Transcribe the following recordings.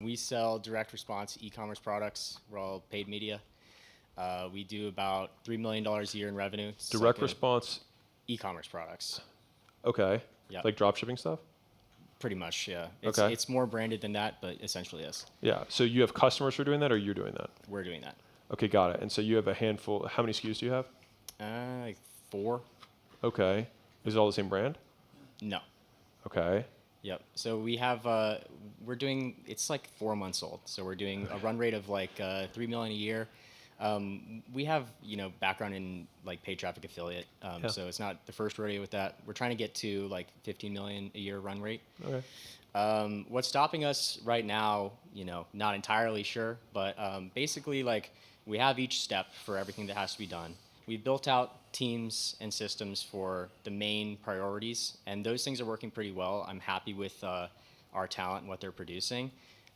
We sell direct response e-commerce products. We're all paid media. We do about $3 million a year in revenue. It's Direct like response. e-commerce products. Okay. Yeah, Like drop shipping stuff? pretty much. Yeah, Okay. it's more branded than that, but essentially yes, Yeah. So you have customers who are doing that or you're doing that? we're doing that. Okay, got it. And so you have a handful. How many SKUs do you have? Like 4? Okay. Is it all the same brand? No. Okay. Yep. So we have we're doing it's like 4 months old. So we're doing a run rate of like 3 million a year. We have background in like paid traffic affiliate. Yeah. So it's not the first rodeo with that. We're trying to get to like 15 million a year run rate. Okay. What's stopping us right now, not entirely sure, but basically, like, we have each step for everything that has to be done. We've built out teams and systems for the main priorities, and those things are working pretty well. I'm happy with our talent and what they're producing.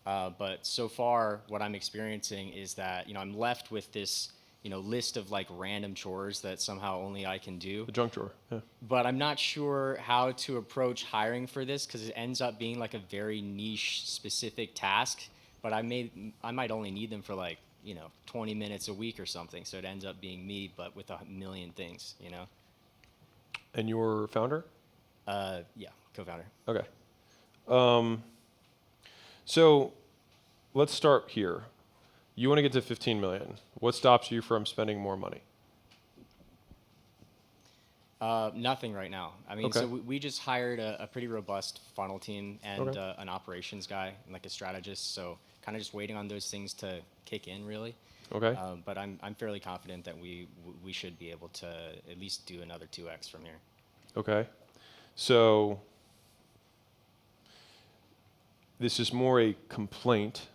But so far, what I'm experiencing is that, I'm left with this, list of like random chores that somehow only I can do. The junk drawer. Yeah. But I'm not sure how to approach hiring for this because it ends up being like a very niche specific task. But I might only need them for like 20 minutes a week or something. So it ends up being me, but with a million things. And you're founder? Yeah, co-founder. Okay. So let's start here. You want to get to 15 million. What stops you from spending more money? Nothing right now. I mean, Okay. so we just hired a pretty robust funnel team and Okay. an operations guy and like a strategist. So kind of just waiting on those things to kick in, really. Okay. But I'm fairly confident that we should be able to at least do another 2x from here. Okay. So this is more a complaint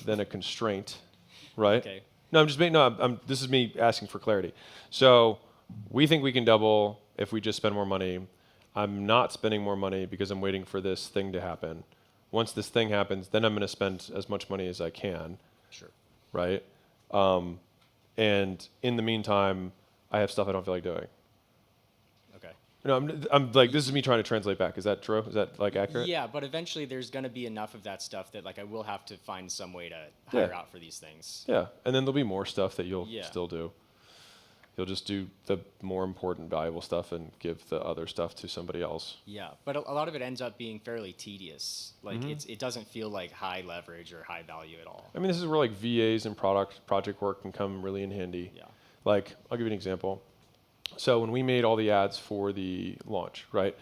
than a constraint, right? Okay. No, I'm just making. No, this is me asking for clarity. So we think we can double if we just spend more money. I'm not spending more money because I'm waiting for this thing to happen. Once this thing happens, then I'm going to spend as much money as I can, Sure. right? And in the meantime, I have stuff I don't feel like doing. Okay. No, I'm like, this is me trying to translate back. Is that true? Is that like accurate? Yeah, but eventually there's going to be enough of that stuff that like I will have to find some way to hire out for these things. Yeah, and then there'll be more stuff that you'll Yeah. still do. You'll just do the more important, valuable stuff and give the other stuff to somebody else. Yeah, but a lot of it ends up being fairly tedious. Like it doesn't feel like high leverage or high value at all. I mean, this is where like VAs and project work can come really in handy. Yeah. Like, I'll give you an example. So when we made all the ads for the launch, right?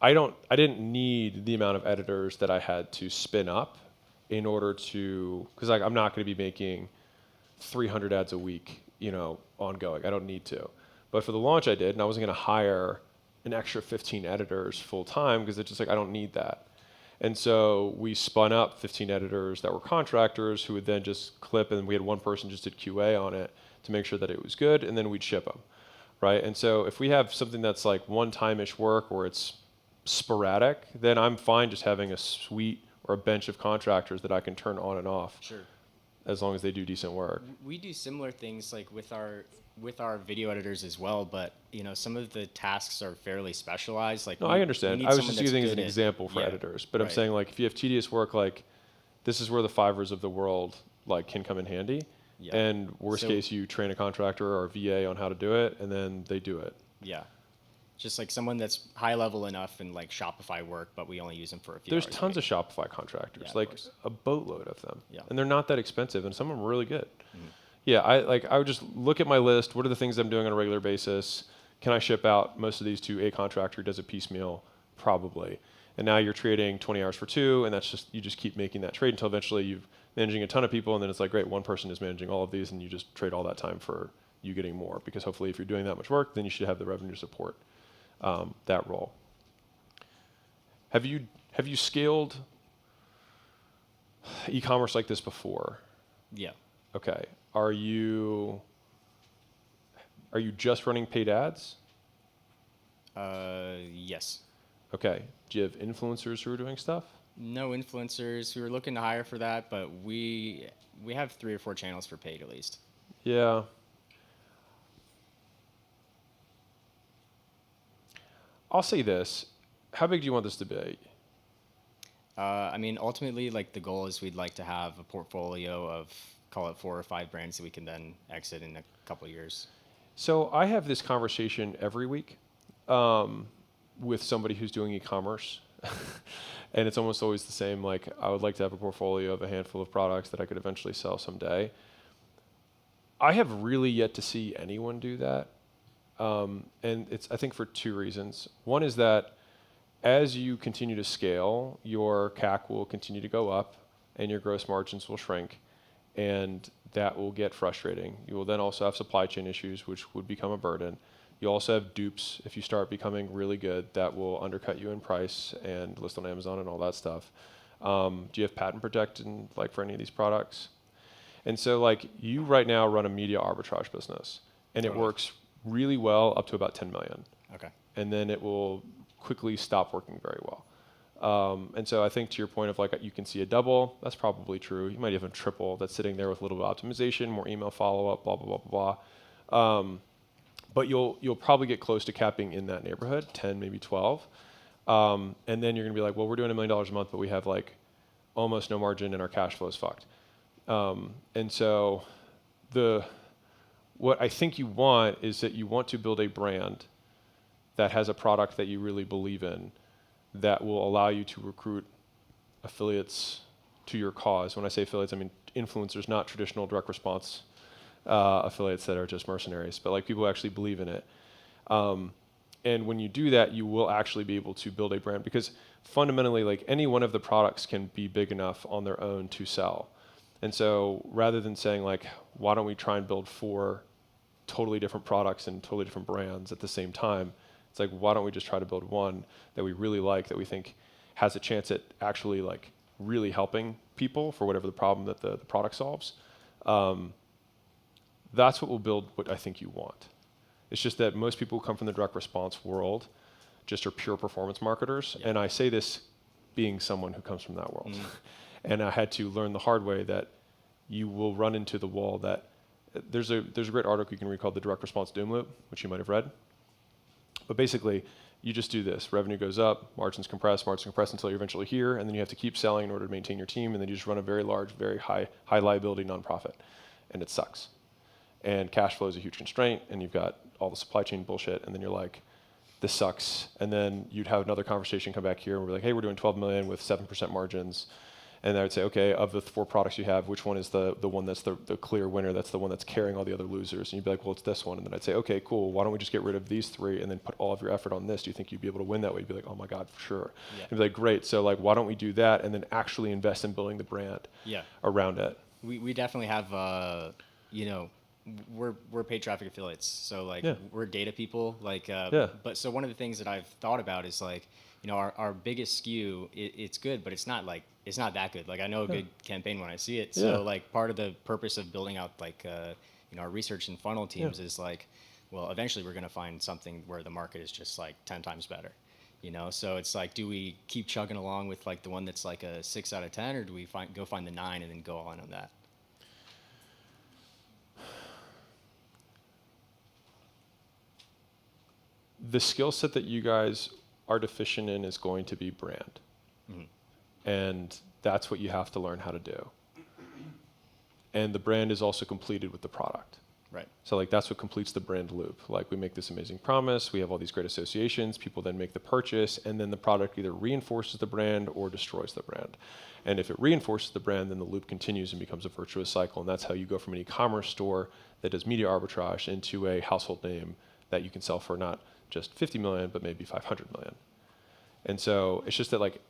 I didn't need the amount of editors that I had to spin up in order to, because like I'm not going to be making 300 ads a week, ongoing. I don't need to. But for the launch I did, and I wasn't going to hire an extra 15 editors full time because it's just like I don't need that. And so we spun up 15 editors that were contractors who would then just clip, and we had one person just did QA on it to make sure that it was good, and then we'd ship them, right? And so if we have something that's like one-time-ish work or it's sporadic, then I'm fine just having a suite or a bench of contractors that I can turn on and off. Sure. As long as they do decent work. We do similar things like with our video editors as well, but some of the tasks are fairly specialized. Like No, I understand. need I was someone just that's using it as good an at- example for yeah, editors, but I'm right. saying like if you have tedious work, like this is where the Fivers of the world like can come in handy. Yeah. And worst So- case, you train a contractor or a VA on how to do it, and then they do it. Yeah. Just like someone that's high level enough in like Shopify work, but we only use them for a few There's hours a tons week. of Shopify contractors, Yeah, of like course. a boatload of them, Yeah. and they're not that expensive, and some of them are really good. Yeah, I would just look at my list. What are the things I'm doing on a regular basis? Can I ship out most of these to a contractor who does it piecemeal? Probably. And now you're trading 20 hours for 2, and that's just you just keep making that trade until eventually you're managing a ton of people, and then it's like, great, one person is managing all of these, and you just trade all that time for you getting more. Because hopefully, if you're doing that much work, then you should have the revenue to support that role. Have you scaled e-commerce like this before? Yeah. Okay. Are you just running paid ads? Yes. Okay. Do you have influencers who are doing stuff? No influencers. We were looking to hire for that, but we have 3 or 4 channels for paid at least. Yeah. I'll say this. How big do you want this to be? I mean, ultimately, like the goal is we'd like to have a portfolio of, call it 4 or 5 brands that we can then exit in a couple of years. So I have this conversation every week with somebody who's doing e-commerce. And it's almost always the same. Like, I would like to have a portfolio of a handful of products that I could eventually sell someday. I have really yet to see anyone do that. And it's, I think, for 2 reasons. One is that as you continue to scale, your CAC will continue to go up and your gross margins will shrink. And that will get frustrating. You will then also have supply chain issues, which would become a burden. You also have dupes if you start becoming really good that will undercut you in price and list on Amazon and all that stuff. Do you have patent protection like for any of these products? And so like you right now run a media arbitrage business and it works really well up to about 10 million. Okay. And then it will quickly stop working very well. And so I think to your point of like you can see a double, that's probably true. You might even triple that's sitting there with a little bit of optimization, more email follow-up, blah, blah, blah, blah, blah. But you'll probably get close to capping in that neighborhood, 10, maybe 12. And then you're going to be like, well, we're doing $1 million a month, but we have like almost no margin and our cash flow is fucked. And so what I think you want is that you want to build a brand that has a product that you really believe in that will allow you to recruit affiliates to your cause. When I say affiliates, I mean influencers, not traditional direct response affiliates that are just mercenaries, but like people who actually believe in it. And when you do that, you will actually be able to build a brand because fundamentally, like any one of the products can be big enough on their own to sell. And so rather than saying like, why don't we try and build 4 totally different products and totally different brands at the same time, it's like, why don't we just try to build one that we really like, that we think has a chance at actually like really helping people for whatever the problem that the product solves. That's what will build what I think you want. It's just that most people who come from the direct response world just are pure performance marketers. Yeah. And I say this being someone who comes from that world. And I had to learn the hard way that you will run into the wall that there's a great article you can read called The Direct Response Doom Loop, which you might have read. But basically, you just do this. Revenue goes up, margins compress until you're eventually here, and then you have to keep selling in order to maintain your team, and then you just run a very large, very high liability nonprofit, and it sucks. And cash flow is a huge constraint, and you've got all the supply chain bullshit, and then you're like, this sucks. And then you'd have another conversation come back here, and we're like, hey, we're doing 12 million with 7% margins. And I would say, okay, of the 4 products you have, which one is the one that's the clear winner? That's the one that's carrying all the other losers. And you'd be like, well, it's this one. And then I'd say, okay, cool. Why don't we just get rid of these 3 and then put all of your effort on this? Do you think you'd be able to win that way? You'd be like, oh my God, for sure. Yeah. And you'd be like, great. So like, why don't we do that and then actually invest in building the brand around it? We definitely have, we're paid traffic affiliates. So like we're data people. Like, but so one of the things that I've thought about is like, our biggest SKU, it's good, but it's not that good. Like I know a good campaign when I see it. So like part of the purpose of building out like, our research and funnel teams is like, well, eventually we're going to find something where the market is just like 10 times better, So it's like, do we keep chugging along with like the one that's like a 6 out of 10, or do we go find the 9 and then go on that? The skill set that you guys are deficient in is going to be brand. And that's what you have to learn how to do. And the brand is also completed with the product. Right. So like that's what completes the brand loop. Like we make this amazing promise, we have all these great associations, people then make the purchase, and then the product either reinforces the brand or destroys the brand. And if it reinforces the brand, then the loop continues and becomes a virtuous cycle. And that's how you go from an e-commerce store that does media arbitrage into a household name that you can sell for not just 50 million, but maybe 500 million. And so it's just that like,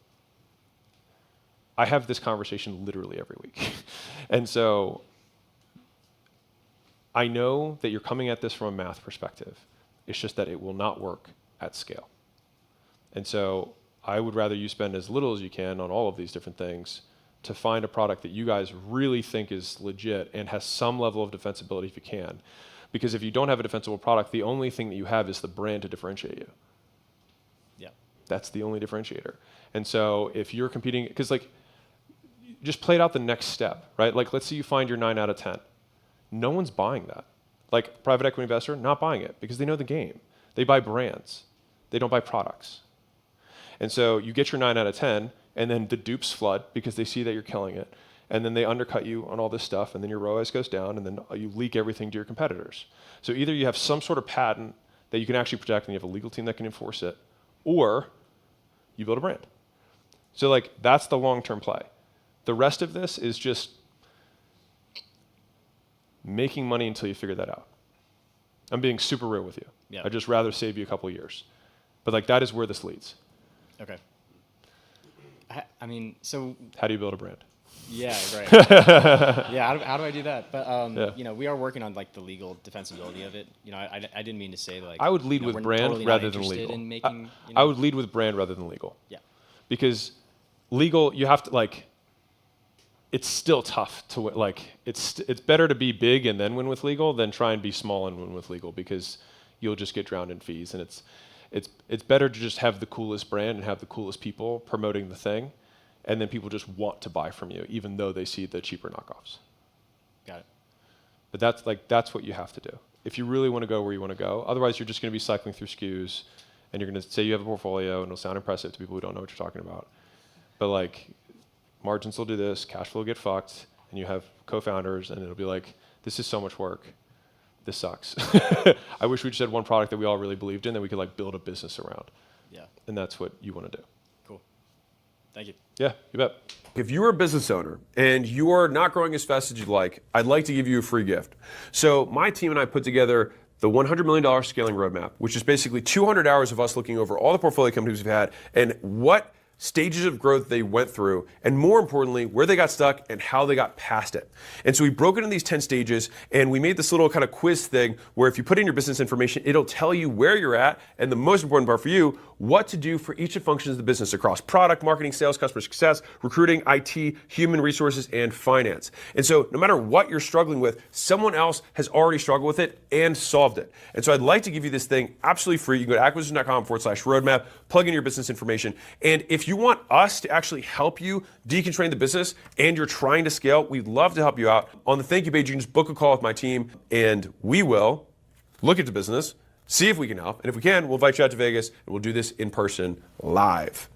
I have this conversation literally every week. And so I know that you're coming at this from a math perspective. It's just that it will not work at scale. And so I would rather you spend as little as you can on all of these different things to find a product that you guys really think is legit and has some level of defensibility if you can. Because if you don't have a defensible product, the only thing that you have is the brand to differentiate you. Yeah. That's the only differentiator. And so if you're competing, because like, just play it out the next step, right? Like, let's say you find your 9 out of 10. No one's buying that. Like, private equity investor, not buying it because they know the game. They buy brands. They don't buy products. And so you get your 9 out of 10, and then the dupes flood because they see that you're killing it, and then they undercut you on all this stuff, and then your ROAS goes down, and then you leak everything to your competitors. So either you have some sort of patent that you can actually protect and you have a legal team that can enforce it, or you build a brand. So like that's the long-term play. The rest of this is just making money until you figure that out. I'm being super real with you. Yeah. I'd just rather save you a couple of years. But like that is where this leads. Okay. I mean, so. How do you build a brand? Yeah, right. Yeah, how do I do that? But you know, we are working on like the legal defensibility of it. You know, I didn't mean to say like. I would lead you know, with we're brand totally rather not than interested legal. In making, you I know, would lead with brand rather than legal. Yeah. Because legal, you have to like. It's still tough to like. It's better to be big and then win with legal than try and be small and win with legal, because you'll just get drowned in fees. And it's better to just have the coolest brand and have the coolest people promoting the thing, and then people just want to buy from you even though they see the cheaper knockoffs. Got it. But that's what you have to do if you really want to go where you want to go. Otherwise, you're just going to be cycling through SKUs, and you're going to say you have a portfolio, and it'll sound impressive to people who don't know what you're talking about. But like, margins will do this, cash flow will get fucked, and you have co-founders, and it'll be like, this is so much work. This sucks. I wish we just had one product that we all really believed in that we could like build a business around. Yeah. And that's what you want to do. Cool. Thank you. Yeah, you bet. If you are a business owner and you are not growing as fast as you'd like, I'd like to give you a free gift. So my team and I put together the $100 million scaling roadmap, which is basically 200 hours of us looking over all the portfolio companies we've had and what stages of growth they went through, and more importantly, where they got stuck and how they got past it. And so we broke it into these 10 stages, and we made this little kind of quiz thing where if you put in your business information, it'll tell you where you're at, and the most important part for you, what to do for each of the functions of the business across product, marketing, sales, customer success, recruiting, IT, human resources, and finance. And so no matter what you're struggling with, someone else has already struggled with it and solved it. And so I'd like to give you this thing absolutely free. You can go to acquisition.com/roadmap, plug in your business information, and if you want us to actually help you deconstrain the business and you're trying to scale, we'd love to help you out. On the thank you page, you can just book a call with my team, and we will look at the business, see if we can help, and if we can, we'll invite you out to Vegas, and we'll do this in person live.